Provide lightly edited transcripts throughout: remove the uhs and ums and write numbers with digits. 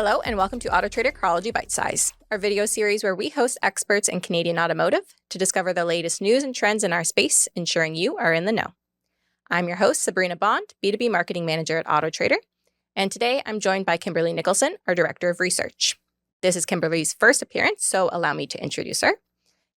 Hello and welcome to AutoTrader Carology Bite Size, our video series where we host experts in Canadian automotive to discover the latest news and trends in our space, ensuring you are in the know. I'm your host, Sabrina Bond, B2B Marketing Manager at AutoTrader, and today I'm joined by Kimberly Nicholson, our Director of Research. This is Kimberly's first appearance, so allow me to introduce her.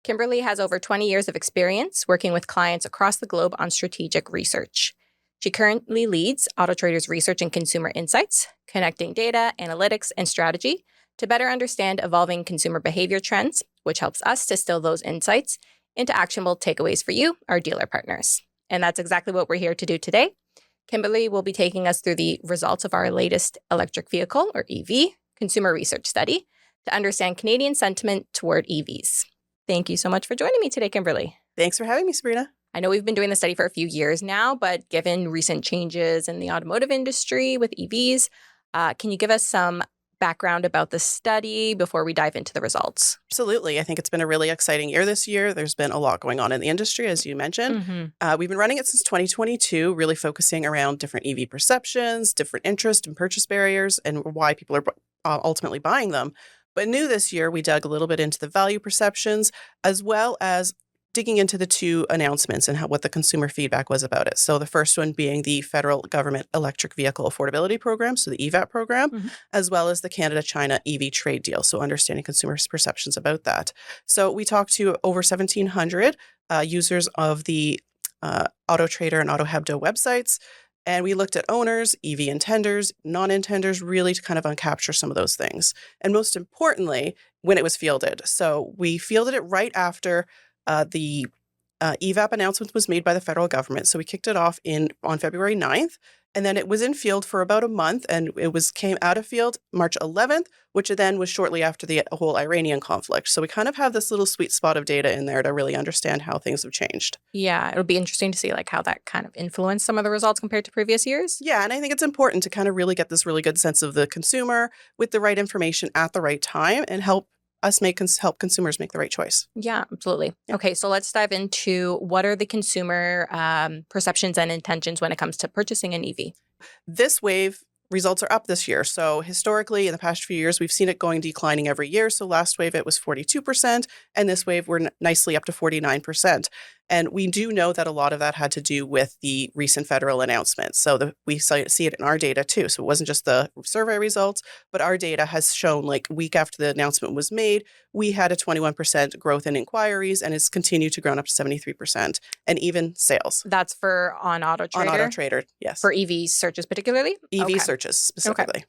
Kimberly has over 20 years of experience working with clients across the globe on strategic research. She currently leads AutoTrader's research and consumer insights, connecting data, analytics, and strategy to better understand evolving consumer behavior trends, which helps us distill those insights into actionable takeaways for you, our dealer partners. And that's exactly what we're here to do today. Kimberly will be taking us through the results of our latest electric vehicle, or EV, consumer research study to understand Canadian sentiment toward EVs. Thank you so much for joining me today, Kimberly. Thanks for having me, Sabrina. I know we've been doing the study for a few years now, but given recent changes in the automotive industry with EVs, can you give us some background about the study before we dive into the results? Absolutely. I think it's been a really exciting year this year. There's been a lot going on in the industry, as you mentioned. We've been running it since 2022, really focusing around different EV perceptions, different interest and purchase barriers, and why people are ultimately buying them. But new this year, we dug a little bit into the value perceptions, as well as digging into the two announcements and what the consumer feedback was about it. So the first one being the federal government electric vehicle affordability program, so the EVAP program, as well as the Canada-China EV trade deal. So understanding consumers' perceptions about that. So we talked to over 1,700 users of the AutoTrader and AutoHebdo websites. And we looked at owners, EV intenders, non-intenders, really to kind of uncapture some of those things. And most importantly, when it was fielded. So we fielded it right after the EVAP announcement was made by the federal government. So we kicked it off on February 9th, and then it was in field for about a month, and it came out of field March 11th, which then was shortly after the whole Iranian conflict. So we kind of have this little sweet spot of data in there to really understand how things have changed. Yeah, it'll be interesting to see how that kind of influenced some of the results compared to previous years. Yeah, and I think it's important to kind of really get this really good sense of the consumer with the right information at the right time and help consumers make the right choice. Yeah, absolutely. Yeah. Okay, so let's dive into what are the consumer perceptions and intentions when it comes to purchasing an EV. This wave results are up this year. So historically, in the past few years, we've seen it declining every year. So last wave, it was 42%, and this wave, we're nicely up to 49%. And we do know that a lot of that had to do with the recent federal announcement. So we see it in our data too. So it wasn't just the survey results, but our data has shown week after the announcement was made, we had a 21% growth in inquiries, and it's continued to grow up to 73%, and even sales. That's on AutoTrader? On AutoTrader, yes. For EV searches particularly? EV searches specifically.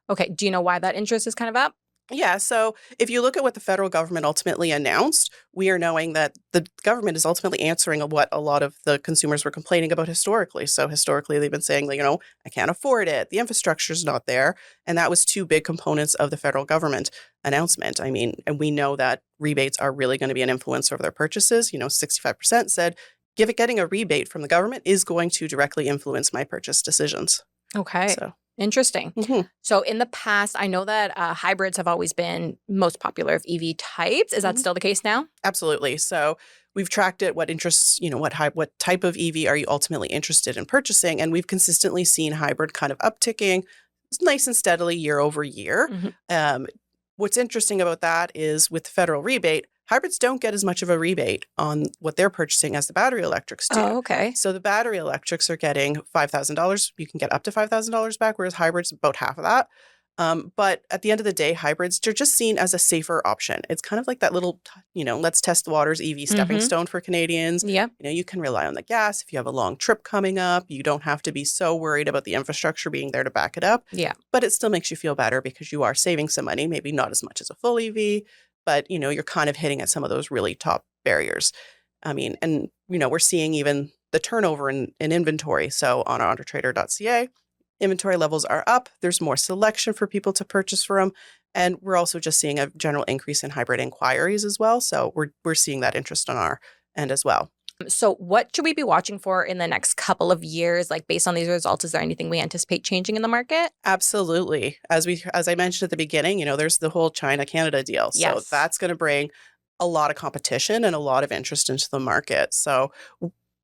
Okay. Do you know why that interest is kind of up? Yeah. So if you look at what the federal government ultimately announced, we are knowing that the government is ultimately answering what a lot of the consumers were complaining about historically. So historically, they've been saying, I can't afford it. The infrastructure is not there. And that was two big components of the federal government announcement. I mean, and we know that rebates are really going to be an influence over their purchases. 65% said getting a rebate from the government is going to directly influence my purchase decisions. Okay. So. Interesting. So in the past, I know that hybrids have always been most popular of EV types. Is that still the case now? Absolutely. So we've tracked it. What interests, what type of EV are you ultimately interested in purchasing? And we've consistently seen hybrid kind of upticking nice and steadily year over year. What's interesting about that is with the federal rebate, hybrids don't get as much of a rebate on what they're purchasing as the battery electrics do. Oh, okay. So the battery electrics are getting $5,000. You can get up to $5,000 back, whereas hybrids about half of that. But at the end of the day, hybrids, they're just seen as a safer option. It's kind of like that little, let's test the waters EV stepping stone for Canadians. Yeah. You can rely on the gas. If you have a long trip coming up, you don't have to be so worried about the infrastructure being there to back it up. Yeah. But it still makes you feel better because you are saving some money, maybe not as much as a full EV, but, you're kind of hitting at some of those really top barriers. I mean, and, we're seeing even the turnover in inventory. So on AutoTrader.ca, inventory levels are up. There's more selection for people to purchase from. And we're also just seeing a general increase in hybrid inquiries as well. So we're seeing that interest on our end as well. So what should we be watching for in the next couple of years? Based on these results, is there anything we anticipate changing in the market? Absolutely. As I mentioned at the beginning, there's the whole China-Canada deal. So Yes. That's going to bring a lot of competition and a lot of interest into the market. So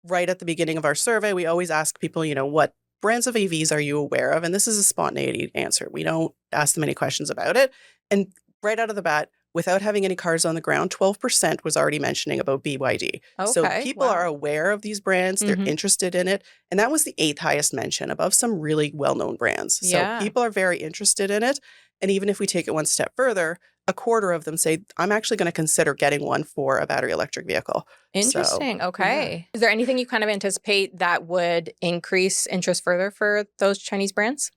right at the beginning of our survey, we always ask people, what brands of EVs are you aware of? And this is a spontaneity answer. We don't ask them any questions about it. And right out of the bat, without having any cars on the ground, 12% was already mentioning about BYD. So people are aware of these brands. They're interested in it. And that was the 8th highest mention above some really well-known brands. So people are very interested in it. And even if we take it one step further, a quarter of them say, I'm actually going to consider getting one for a battery electric vehicle. Interesting. So, okay. Yeah. Is there anything you kind of anticipate that would increase interest further for those Chinese brands?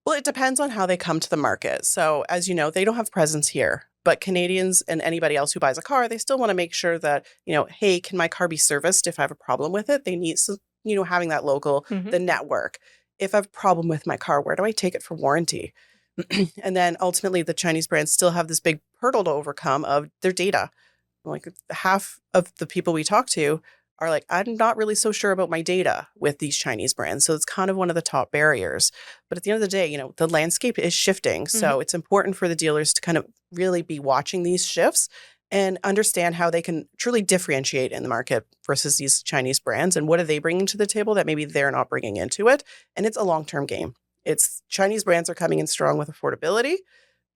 Well, it depends on how they come to the market. So as you know, they don't have presence here. But Canadians and anybody else who buys a car, they still want to make sure that, hey, can my car be serviced if I have a problem with it? They need, having that local, the network. If I have a problem with my car, where do I take it for warranty? And then ultimately, the Chinese brands still have this big hurdle to overcome of their data. Like half of the people we talk to are like, I'm not really so sure about my data with these Chinese brands. So it's kind of one of the top barriers. But at the end of the day, the landscape is shifting. So it's important for the dealers to kind of really be watching these shifts and understand how they can truly differentiate in the market versus these Chinese brands. And what are they bringing to the table that maybe they're not bringing into it? And it's a long-term game. It's Chinese brands are coming in strong with affordability.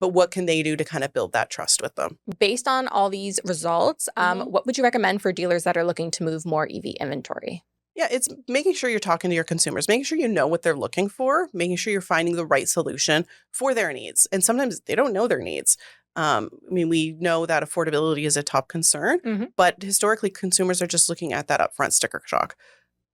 But what can they do to kind of build that trust with them? Based on all these results, what would you recommend for dealers that are looking to move more EV inventory? Yeah, it's making sure you're talking to your consumers, making sure you know what they're looking for, making sure you're finding the right solution for their needs. And sometimes they don't know their needs. We know that affordability is a top concern, but historically consumers are just looking at that upfront sticker shock.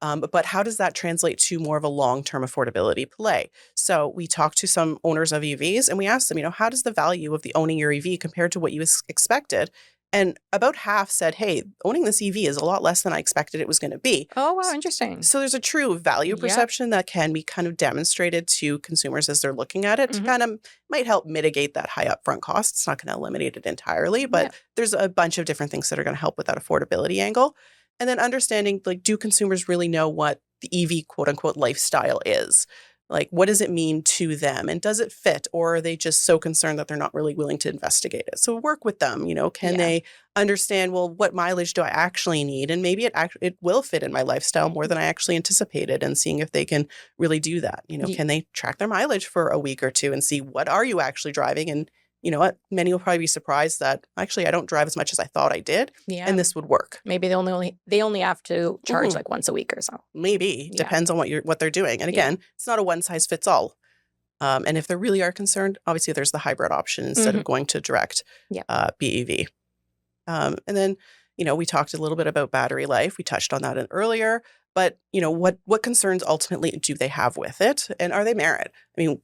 But how does that translate to more of a long-term affordability play? So we talked to some owners of EVs and we asked them, how does the value of the owning your EV compared to what you expected? And about half said, hey, owning this EV is a lot less than I expected it was going to be. Oh, wow. Interesting. So there's a true value perception that can be kind of demonstrated to consumers as they're looking at it to kind of might help mitigate that high upfront cost. It's not going to eliminate it entirely, but there's a bunch of different things that are going to help with that affordability angle. And then understanding, do consumers really know what the EV quote unquote lifestyle is? Like, what does it mean to them? And does it fit? Or are they just so concerned that they're not really willing to investigate it? So work with them, can they understand, well, what mileage do I actually need? And maybe it will fit in my lifestyle more than I actually anticipated, and seeing if they can really do that. Can they track their mileage for a week or two and see what are you actually driving? And you know what? Many will probably be surprised that actually I don't drive as much as I thought I did. Yeah. And this would work. Maybe they only have to charge like once a week or so. Maybe. Depends on what they're doing. And again, it's not a one size fits all. And if they really are concerned, obviously there's the hybrid option instead of going to direct BEV. And then, we talked a little bit about battery life. We touched on that earlier. But, what concerns ultimately do they have with it? And are they merit? We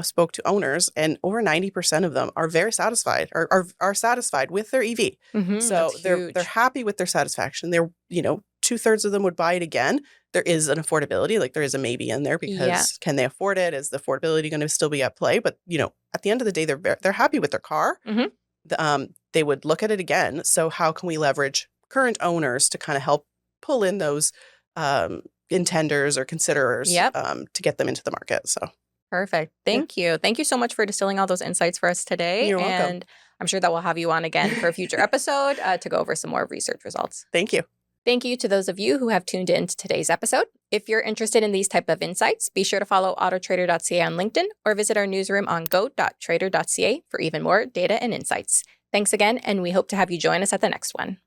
spoke to owners, and over 90% of them are very satisfied or are satisfied with their EV. So they're happy with their satisfaction. They're, 2/3 of them would buy it again. There is an affordability, like there is a maybe in there because can they afford it? Is the affordability going to still be at play? But, at the end of the day, they're happy with their car. They would look at it again. So how can we leverage current owners to kind of help pull in those intenders or considerers to get them into the market. So perfect. Thank you. Thank you so much for distilling all those insights for us today. You're welcome. And I'm sure that we'll have you on again for a future episode to go over some more research results. Thank you. Thank you to those of you who have tuned in to today's episode. If you're interested in these type of insights, be sure to follow AutoTrader.ca on LinkedIn or visit our newsroom on go.trader.ca for even more data and insights. Thanks again, and we hope to have you join us at the next one.